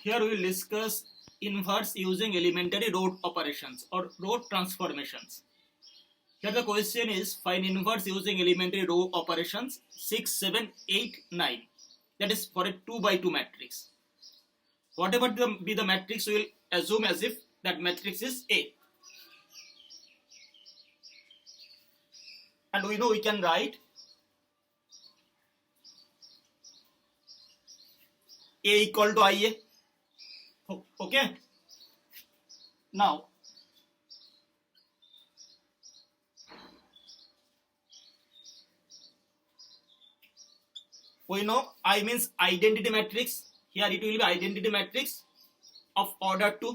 Here we will discuss inverse using elementary row operations or row transformations. Here the question is find inverse using elementary row operations 6, 7, 8, 9. That is for a 2 by 2 matrix. Whatever be the matrix, we will assume as if that matrix is A. And we know we can write A equal to IA. Okay. Now, we know I means identity matrix. Here it will be identity matrix of order 2.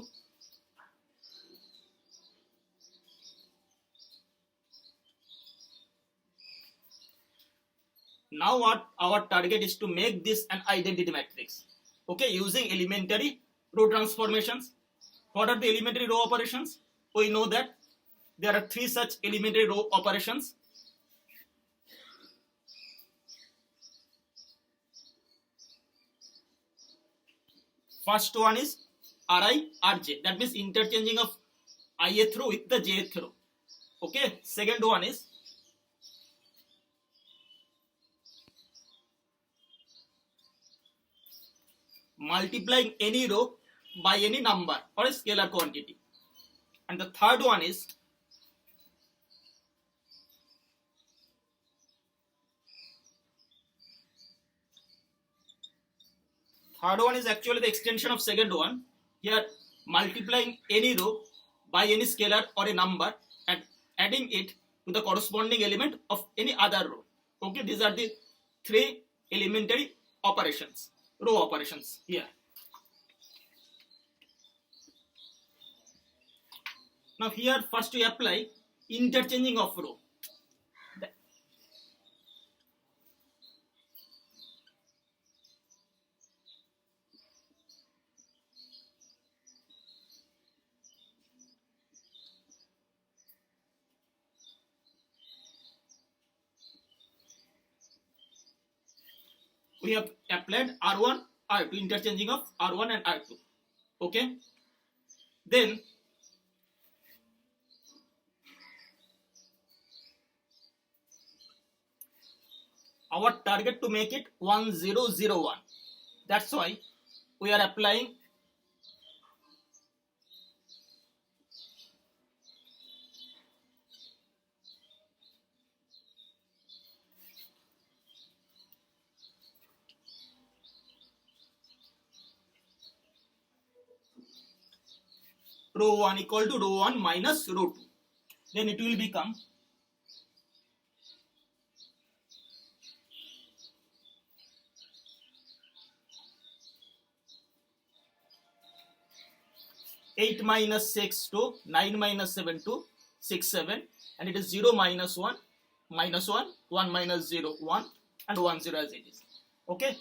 Now what our target is to make this an identity matrix. Okay, using elementary row transformations. What are the elementary row operations? We know that there are 3 such elementary row operations. First one is Ri, Rj. That means interchanging of ith row with the jth row. Okay. Second one is multiplying any row by any number or a scalar quantity. And the third one is actually the extension of second one. Here multiplying any row by any scalar or a number and adding it to the corresponding element of any other row. Okay, these are the 3 elementary operations, row operations here. Now here first we apply interchanging of row. We have applied R1, R2, interchanging of R1 and R2. Okay. Then our target to make it 1, 0, 0, 1. That's why we are applying row 1 equal to row 1 minus row 2. Then it will become eight minus 6 to 9 minus 7 to 6, 7, and it is 0 minus 1, minus 1, 1 minus 0, 1, and 1, 0 as it is. Okay.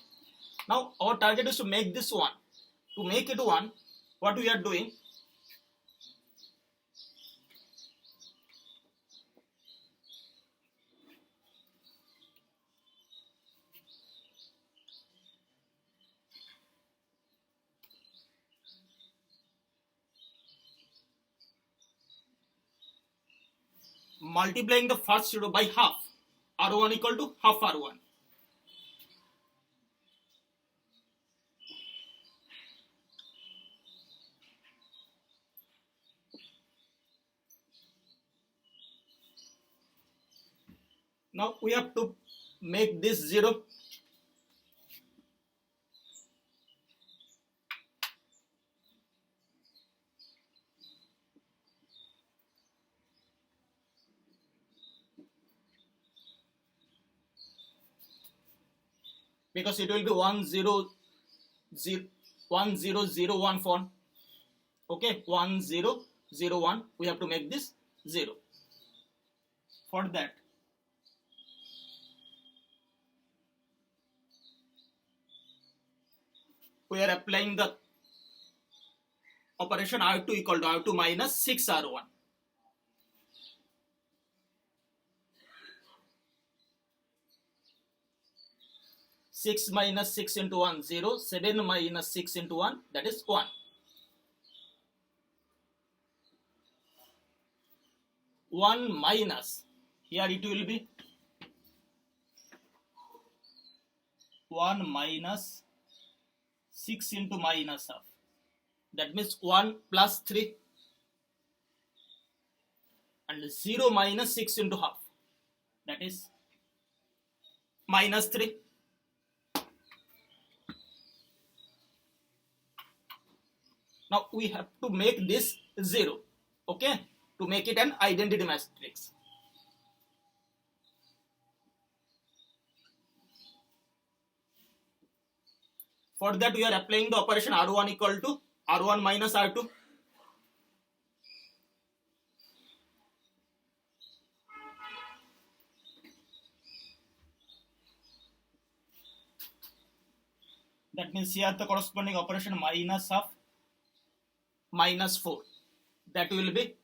Now our target is to make this 1. To make it 1, what we are doing? Multiplying the first row by half. R1 equal to half R1. Now we have to make this 0. Because it will be 1, 0, 0, 1, 0, 0, 1 form. Okay, 1, 0, 0, 1. We have to make this 0. For that, we are applying the operation R2 equal to R2 minus 6 R1. 6 minus 6 into 1, 0. 7 minus 6 into 1, that is 1. 1 minus, here it will be 1 minus 6 into minus half. That means 1 plus 3. And 0 minus 6 into half. That is minus 3. Now we have to make this 0. Okay? To make it an identity matrix. For that we are applying the operation R1 equal to R1 minus R2. That means here the corresponding operation minus half minus 4. That will be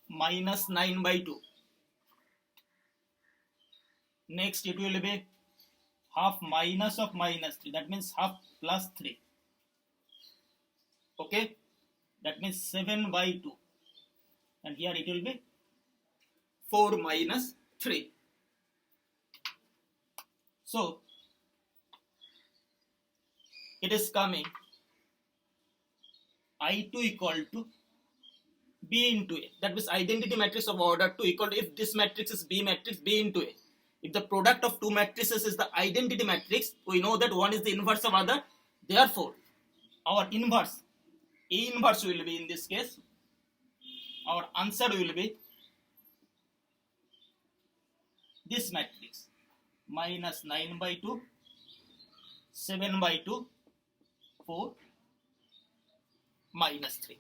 minus 9 by 2. Next it will be half minus of minus 3. That means half plus 3. Okay. That means 7 by 2. And here it will be 4 minus 3. So it is coming I2 equal to B into A. That means identity matrix of order 2 equal to, if this matrix is B matrix, B into A. If the product of two matrices is the identity matrix, we know that one is the inverse of other. Therefore, our inverse, A inverse will be in this case, our answer will be this matrix, minus 9 by 2, 7 by 2, 4, minus 3.